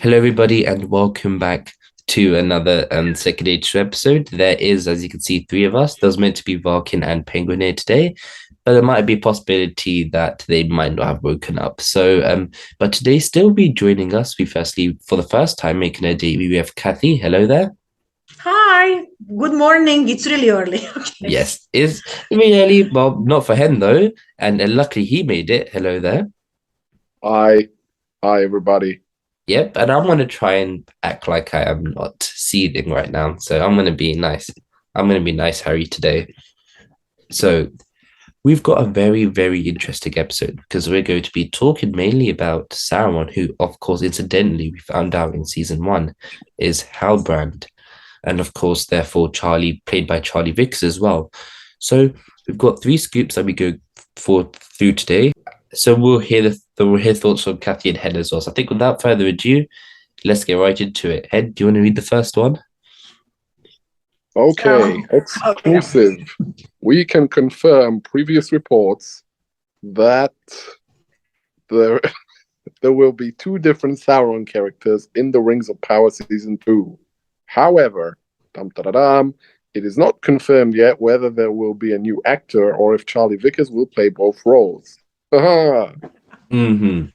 Hello, everybody, and welcome back to another second age episode. There is, as you can see, three of us. There's meant to be Vulcan and Penguin here today, but there might be a possibility that they might not have woken up. But today still be joining us. We firstly, for the first time, making a debut. We have Cathy. Hello there. Hi, good morning. It's really early. Okay. Yes, is really early. Well, not for him though, and luckily he made it. Hello there. Hi, everybody. Yep, and I'm going to try and act like I am not seething right now. So I'm going to be nice. I'm going to be nice, Harry, today. So we've got a very, very interesting episode because we're going to be talking mainly about Sauron, who, of course, incidentally, we found out in season 1 is Halbrand. And, of course, therefore, Charlie, played by Charlie Vickers as well. So we've got 3 scoops that we go through today. So we'll hear thoughts from Cathy and Head as well. So I think without further ado, let's get right into it. Head, do you want to read the first one? Okay, exclusive. We can confirm previous reports that there will be 2 different Sauron characters in the Rings of Power Season 2. However, it is not confirmed yet whether there will be a new actor or if Charlie Vickers will play both roles. Mm-hmm.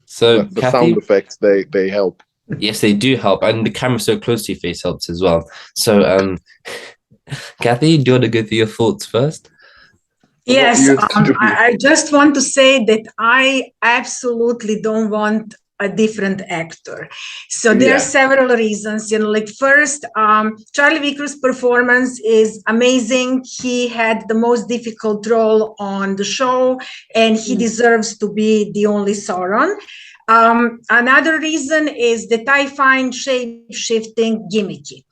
So the Cathy, sound effects they help. Yes, they do help, and the camera so close to your face helps as well. So, Cathy, do you want to go through your thoughts first? Yes, I just want to say that I absolutely don't want a different actor. So there are several reasons. First, Charlie Vickers' performance is amazing. He had the most difficult role on the show, and he deserves to be the only Sauron. Another reason is that I find shape-shifting gimmicky.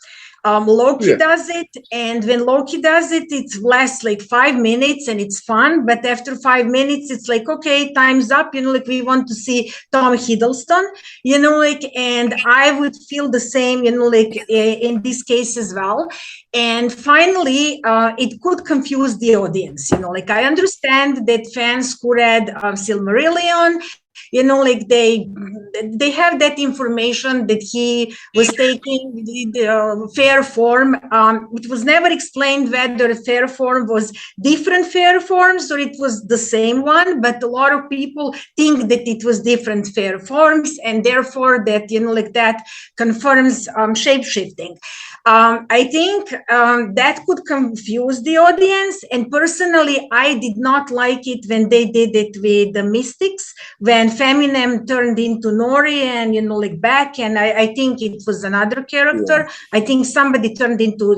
Loki does it, and when Loki does it, it lasts like 5 minutes and it's fun, but after 5 minutes it's like, okay, time's up, we want to see Tom Hiddleston, and I would feel the same, in this case as well. And finally, it could confuse the audience, I understand that fans who read Silmarillion, they have that information that he was taking the fair form. It was never explained whether fair form was different fair forms or it was the same one, but a lot of people think that it was different fair forms, and therefore that that confirms shape-shifting. I think that could confuse the audience, and personally I did not like it when they did it with the Mystics, when Feminem turned into Nori and back, and I think it was another character. I think somebody turned into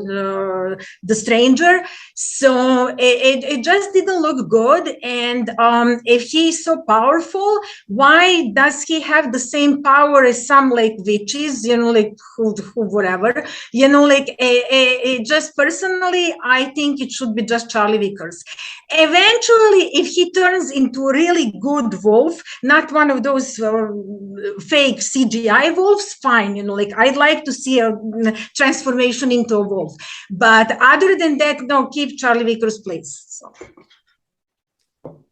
the Stranger. So it just didn't look good. And if he's so powerful, why does he have the same power as some witches, whatever, just personally, I think it should be just Charlie Vickers. Eventually, if he turns into a really good wolf, not one of those fake CGI wolves, fine, I'd like to see a transformation into a wolf. But other than that, no, keep Charlie Vickers, please. So.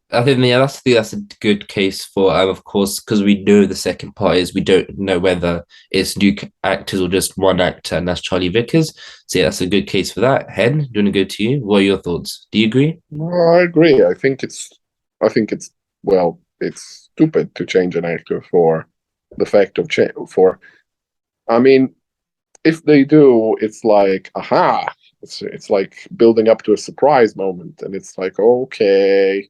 I think that's a good case for, of course, because we know the second part is we don't know whether it's new actors or just one actor, and that's Charlie Vickers. So that's a good case for that. Hen, do you want to go to you? What are your thoughts? Do you agree? Well, I agree. I think it's stupid to change an actor for the fact of change. I mean, if they do, it's like, aha! It's like building up to a surprise moment, and it's like, okay,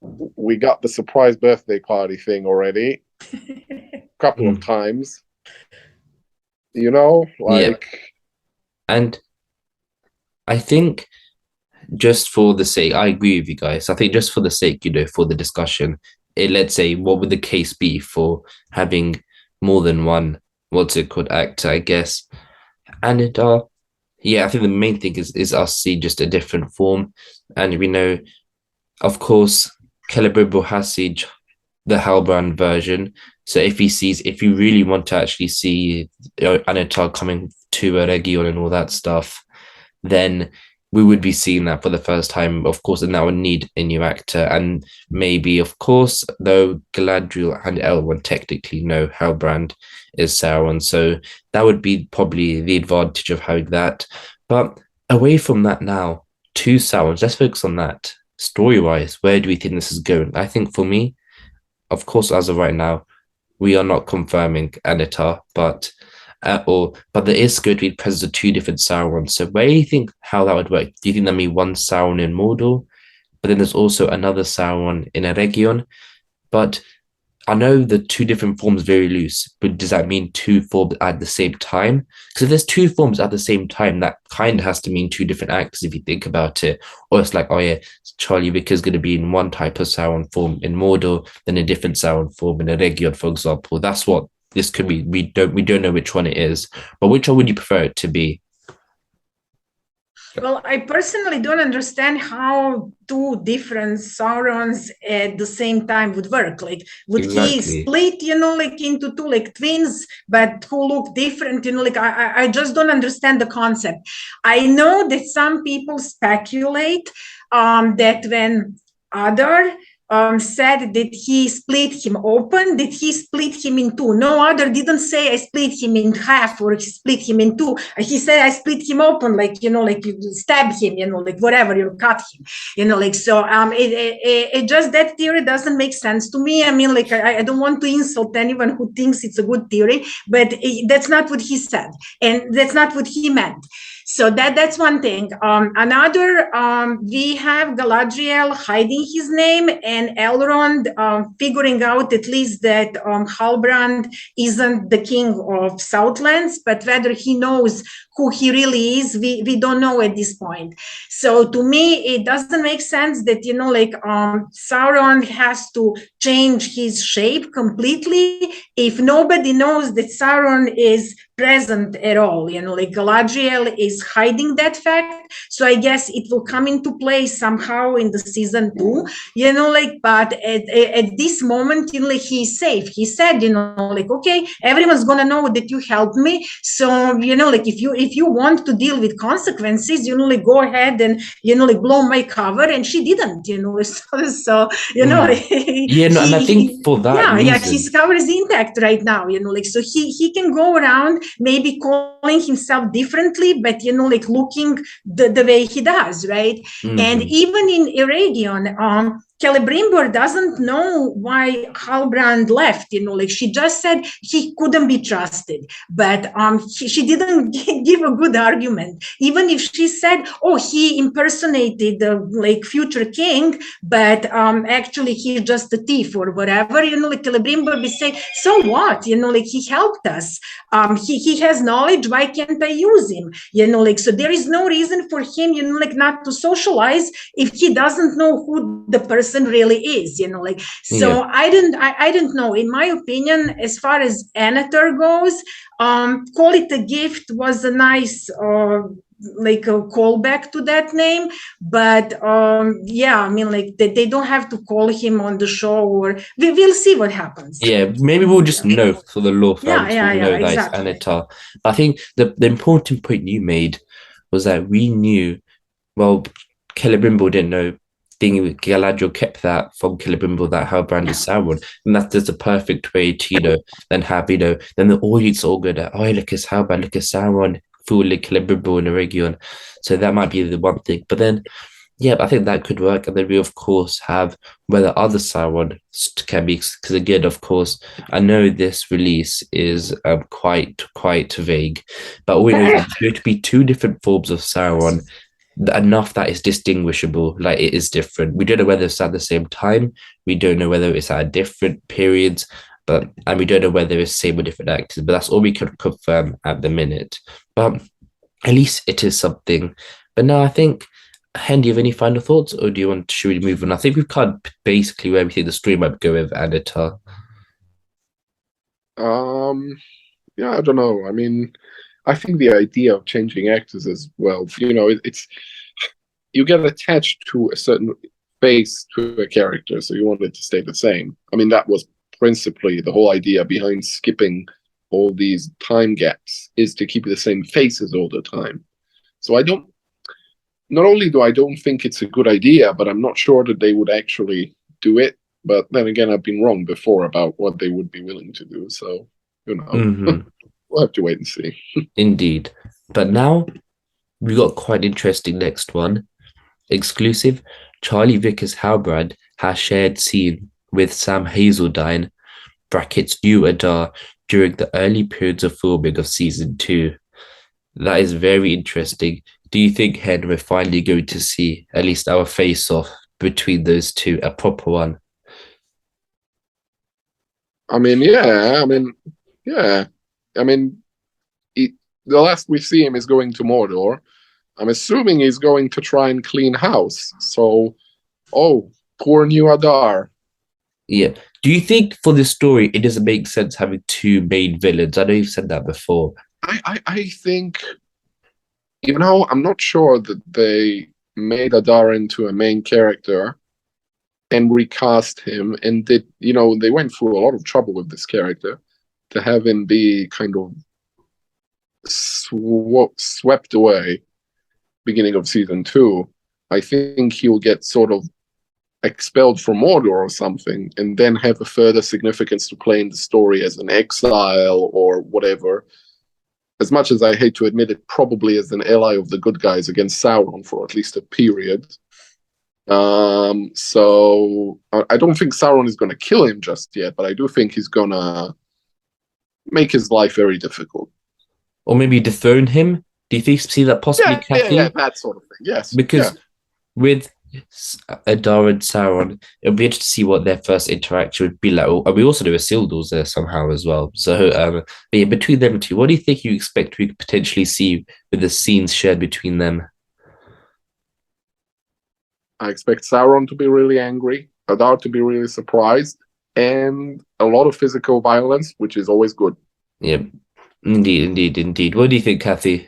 we got the surprise birthday party thing already a couple of times, And I think just for the sake, I agree with you guys. I think just for the sake, for the discussion, let's say, what would the case be for having more than one, actor, I guess. And I think the main thing is us seeing just a different form. And we know, of course, Celebrimbor has seen the Halbrand version. So if you really want to actually see Anatar coming to a Region and all that stuff, then we would be seeing that for the first time, of course, and that would need a new actor. And maybe, of course, though Galadriel and Elrond technically know Halbrand is Sauron. So that would be probably the advantage of having that. But away from that now, two Saurons, let's focus on that. Story-wise, where do we think this is going? I think for me, of course, as of right now, we are not confirming Anatar, but there is going to be presence of two different Saurons. So where do you think how that would work? Do you think that mean one Sauron in Mordor, but then there's also another Sauron in Eregion? But I know the two different forms very loose, but does that mean two forms at the same time? Because if there's two forms at the same time, that kind of has to mean two different actors if you think about it. Or it's like, oh yeah, Charlie Wicker's going to be in one type of Sauron form in Mordor, then a different Sauron form in Eregion, for example. That's what this could be. We don't know which one it is, but which one would you prefer it to be? Well, I personally don't understand how two different Saurons at the same time would work. Like, would he split, like into two, like twins, but who look different? Like, I just don't understand the concept. I know that some people speculate that when Adar said that he split him open, that he split him in two. No other didn't say I split him in half or he split him in two. He said I split him open, like, like you stab him, like whatever, you cut him, like, so it just, that theory doesn't make sense to me. I mean, like, I don't want to insult anyone who thinks it's a good theory, but that's not what he said. And that's not what he meant. So that's one thing. Another, we have Galadriel hiding his name and Elrond figuring out at least that Halbrand isn't the king of Southlands, but whether he knows who he really is, we don't know at this point. So to me, it doesn't make sense that, like Sauron has to change his shape completely if nobody knows that Sauron is present at all. Like Galadriel is hiding that fact. So I guess it will come into play somehow in the season 2, but at this moment, like, he's safe. He said, like, okay, everyone's gonna know that you helped me. So, like, if you want to deal with consequences, like, go ahead and, like, blow my cover. And she didn't, so and I think for that reason, his cover is intact right now, like, so he can go around maybe calling himself differently, but like looking the way he does, right? And even in Eregion, Celebrimbor doesn't know why Halbrand left, like she just said he couldn't be trusted, but she didn't give a good argument. Even if she said, oh, he impersonated the like future king, but actually he's just a thief or whatever, like Celebrimbor be saying, so what, like he helped us, he has knowledge, why can't I use him, like, so there is no reason for him, like not to socialize if he doesn't know who the person really is, like, so yeah. I don't know. In my opinion, as far as Anatar goes, Call It a Gift was a nice like a callback to that name, but yeah, I mean, like they don't have to call him on the show, or we'll see what happens. Yeah, maybe we'll just know for the law fans. We'll know that exactly. It's Anatar. I think the important point you made was that we knew, well, Celebrimbor didn't know. Galadriel kept that from Celebrimbor that Halbrand is Sauron, and that's just a perfect way to then have then the audience all go that, oh, look at Halbrand, look at Sauron, fully Celebrimbor in Eregion. So that might be the one thing, but then I think that could work. And then we of course have whether other Sauron can be, because again, of course, I know this release is quite vague, but we know there's going to be two different forms of Sauron. Enough that is distinguishable, like it is different. We don't know whether it's at the same time. We don't know whether it's at different periods, and we don't know whether it's same with different actors. But that's all we can confirm at the minute. But at least it is something. But now I think, Hen, do you have any final thoughts, or should we move on? I think we've covered basically where we think the story might go with Anatar. Yeah, I don't know. I mean, I think the idea of changing actors as well, it's you get attached to a certain face to a character, so you want it to stay the same. I mean, that was principally the whole idea behind skipping all these time gaps, is to keep the same faces all the time. So I don't not only do I don't think it's a good idea, but I'm not sure that they would actually do it. But then again, I've been wrong before about what they would be willing to do. So, we'll have to wait and see. Indeed. But now we got quite interesting next one. Exclusive. Charlie Vickers Halbrand has shared scene with Sam Hazeldine, brackets new Adar, during the early periods of filming of season 2. That is very interesting. Do you think, Hen, we're finally going to see at least our face-off between those two, a proper one? The last we see him is going to Mordor. I'm assuming he's going to try and clean house. So, poor new Adar. Yeah. Do you think for this story it doesn't make sense having two main villains? I know you've said that before. I think, I'm not sure that they made Adar into a main character and recast him and did, they went through a lot of trouble with this character to have him be kind of swept away beginning of season 2. I think he'll get sort of expelled from Mordor or something and then have a further significance to play in the story as an exile or whatever. As much as I hate to admit it, probably as an ally of the good guys against Sauron for at least a period. So I don't think Sauron is going to kill him just yet, but I do think he's going to make his life very difficult. Or maybe dethrone him? Do you see that possibly, Cathy? Yeah, that sort of thing, yes. Because with Adar and Sauron, it'll be interesting to see what their first interaction would be like. And we also do Isildur's there somehow as well. So, between them two, what do you think you expect we could potentially see with the scenes shared between them? I expect Sauron to be really angry, Adar to be really surprised, and a lot of physical violence, which is always good. Yeah, indeed. What do you think, Cathy?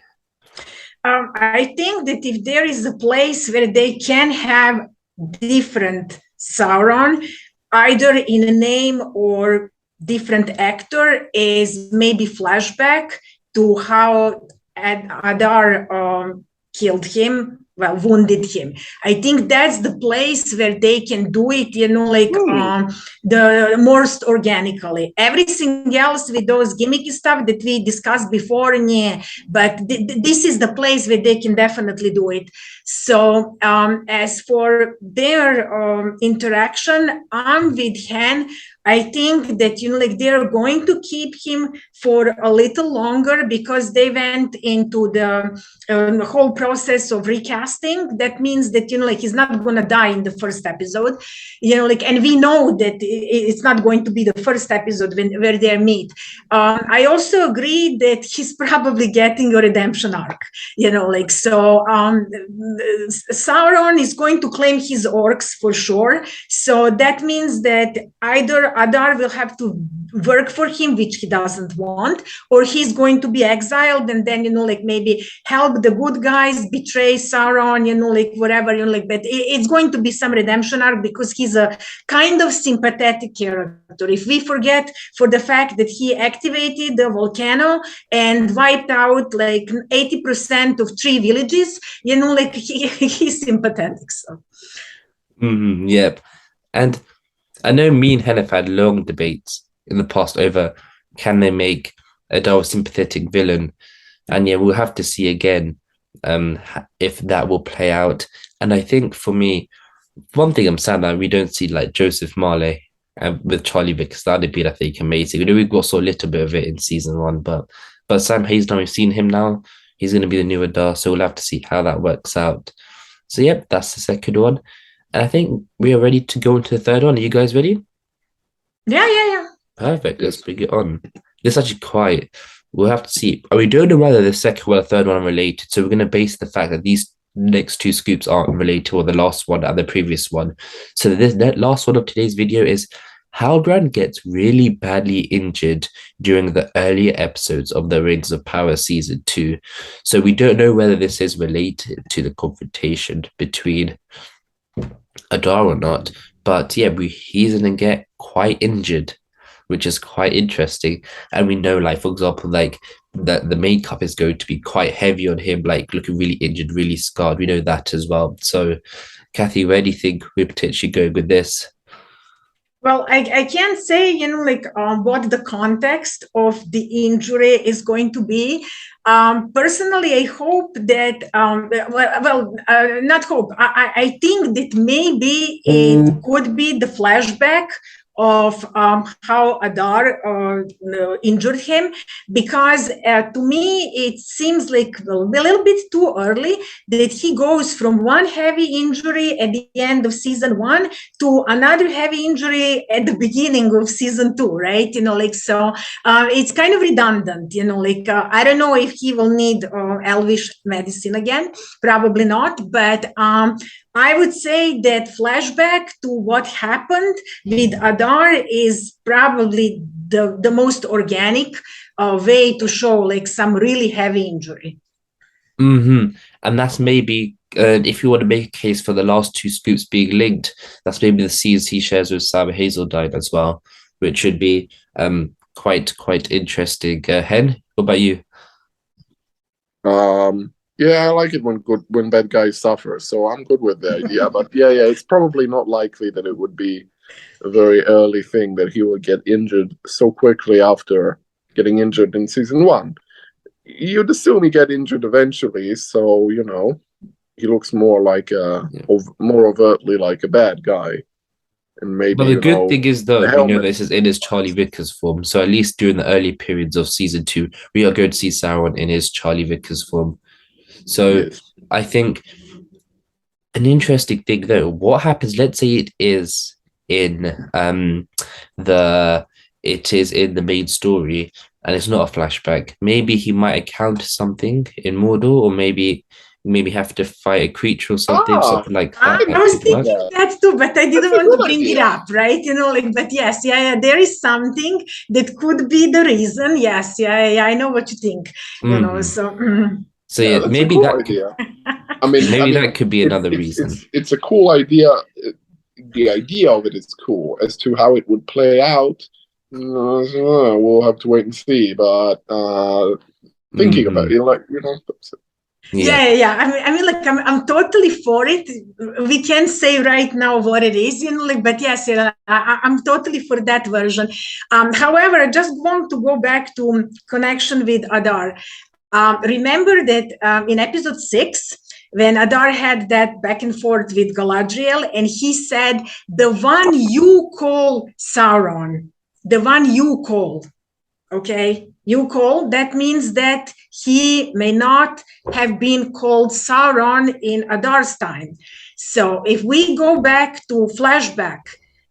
I think that if there is a place where they can have different Sauron, either in a name or different actor, is maybe flashback to how Adar killed him, wounded him. I think that's the place where they can do it, the most organically. Everything else with those gimmicky stuff that we discussed before, but this is the place where they can definitely do it. So as for their interaction, I'm with Hen. I think that, they're going to keep him for a little longer because they went into the whole process of recasting. That means that, he's not going to die in the first episode, and we know that it's not going to be the first episode where they meet. I also agree that he's probably getting a redemption arc, so Sauron is going to claim his orcs for sure. So that means that either Adar will have to work for him, which he doesn't want, or he's going to be exiled and then, maybe help the good guys, betray Sauron, whatever, but it's going to be some redemption arc because he's a kind of sympathetic character. If we forget for the fact that he activated the volcano and wiped out 80% of 3 villages, he's sympathetic. So. Yep. And I know me and Hen have had long debates in the past over can they make Adar a sympathetic villain, and we'll have to see again if that will play out. And I think for me, one thing I'm sad that we don't see Joseph Marley with Charlie Vickers. That'd be, I think, amazing. We got so a little bit of it in season 1, but Sam Hazeldine, we've seen him now. He's going to be the new Adar, so we'll have to see how that works out. So that's the second one. And I think we are ready to go into the third one. Are you guys ready? Yeah. Perfect. Let's bring it on. It's actually we'll have to see. We don't know whether the second or the third one are related. So we're going to base the fact that these next 2 scoops aren't related, or the last one and the previous one. So that last one of today's video is Halbrand gets really badly injured during the earlier episodes of the Rings of Power season 2. So we don't know whether this is related to the confrontation between Adar or not, but he's gonna get quite injured which is quite interesting. And we know, like, for example, like that the makeup is going to be quite heavy on him, like looking really injured, really scarred. We know that as well. So, Cathy, where do you think we're potentially going with this? Well, I can't say, what the context of the injury is going to be. Personally, I hope that, not hope, I think that maybe it could be the flashback of how Adar injured him, because to me, it seems like a little bit too early that he goes from one heavy injury at the end of season 1 to another heavy injury at the beginning of season 2, right? So it's kind of redundant, I don't know if he will need elvish medicine again, probably not, but I would say that flashback to what happened with Adar is probably the most organic way to show like some really heavy injury. And that's maybe, if you want to make a case for the last 2 scoops being linked, that's maybe the scenes he shares with Sam Hazeldine as well, which should be quite interesting. Hen, what about you? Yeah, I like it when bad guys suffer, so I'm good with the idea. But yeah, it's probably not likely that it would be a very early thing that he would get injured so quickly after getting injured in season 1. You'd assume he get injured eventually, so he looks more like more overtly like a bad guy. And maybe, but the good thing is, though, we know this is in his Charlie Vickers form, so at least during the early periods of season 2, we are going to see Sauron in his Charlie Vickers form. So yes. I think an interesting thing, though, what happens, let's say it is in the main story and it's not a flashback. Maybe he might encounter something in Mordor, or maybe have to fight a creature or something like that. I was thinking that too, but I didn't want to bring it up, right? But yes, there is something that could be the reason. Yes, I know what you think. So yeah, maybe cool that idea. Maybe that could be another reason. It's a cool idea. The idea of it is cool. As to how it would play out, we'll have to wait and see. But thinking about it, Yeah. I'm totally for it. We can't say right now what it is, but yes, I'm totally for that version. However, I just want to go back to connection with Adar. Remember that in episode 6, when Adar had that back and forth with Galadriel, and he said, the one you call Sauron, the one you call, okay? You call, that means that he may not have been called Sauron in Adar's time. So if we go back to flashback,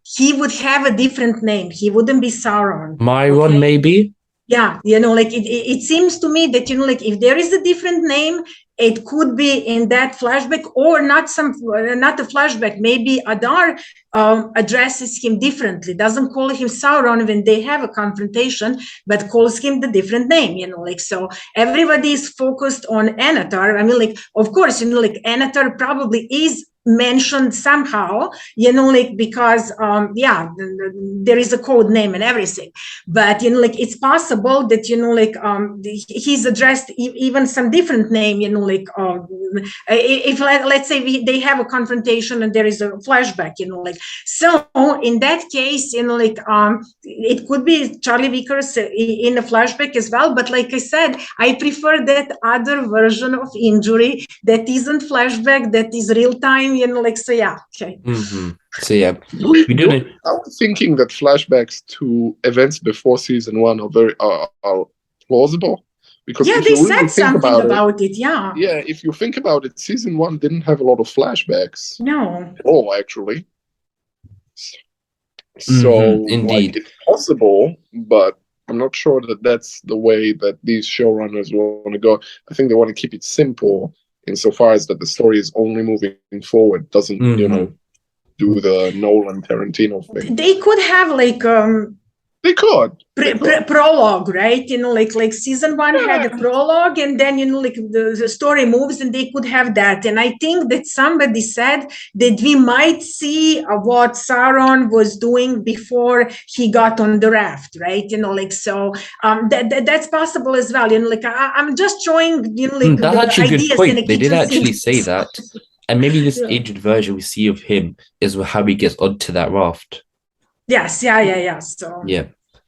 he would have a different name. He wouldn't be Sauron. Myron, maybe? Yeah, it seems to me that, if there is a different name, it could be in that flashback, or not a flashback. Maybe Adar addresses him differently, doesn't call him Sauron when they have a confrontation, but calls him the different name, so everybody is focused on Anatar. Of course, Anatar probably is mentioned somehow, because there is a code name and everything, but it's possible that he's addressed even some different name, if let's say they have a confrontation and there is a flashback, so in that case, it could be Charlie Vickers in a flashback as well. But like I said, I prefer that other version of injury that isn't flashback, that is real time, so yeah. Okay. So yeah, I was thinking that flashbacks to events before season 1 are plausible, because they really said something about it. Yeah, if you think about it, season 1 didn't have a lot of flashbacks. No. Oh, actually. So indeed, it's possible, but I'm not sure that that's the way that these showrunners want to go. I think they want to keep it simple, insofar as that the story is only moving forward, doesn't do the Nolan Tarantino thing. They could have They could. Prologue, right? Like season 1 had a prologue, and then like the story moves, and they could have that. And I think that somebody said that we might see what Sauron was doing before he got on the raft, right? So that's possible as well. Like I'm just showing that's actually a good point. They did actually scenes. say that, and maybe this aged version we see of him is how he gets onto that raft. Yes, yeah.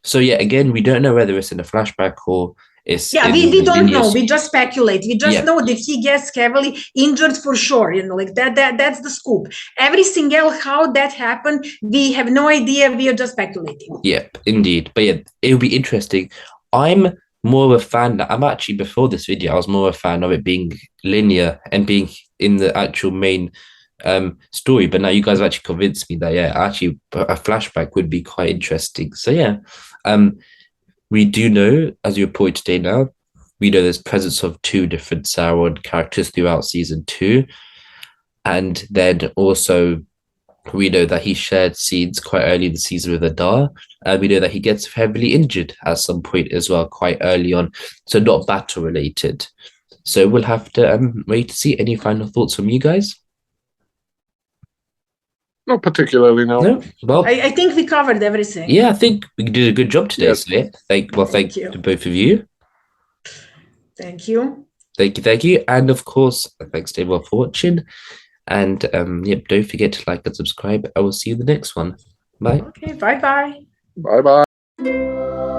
So again, we don't know whether it's in a flashback or it's we don't know. We just speculate. We just know that he gets heavily injured for sure. Like that's the scoop. Everything else, how that happened, we have no idea. We are just speculating. Yep, indeed. But it'll be interesting. I'm more of a fan. I'm actually, before this video, I was more a fan of it being linear and being in the actual main story. But now you guys have actually convinced me that actually a flashback would be quite interesting. So we do know, as you reported today now, we know there's presence of 2 different Sauron characters throughout season 2. And then also we know that he shared scenes quite early in the season with Adar. And we know that he gets heavily injured at some point as well, quite early on. So not battle related. So we'll have to wait to see. Any final thoughts from you guys? Not particularly, no. Well, I think we covered everything. Yeah, I think we did a good job today. Yes. So thank you to both of you. Thank you. Thank you. And of course, thanks to everyone for watching. And don't forget to like and subscribe. I will see you in the next one. Bye. Okay, bye-bye. Bye-bye.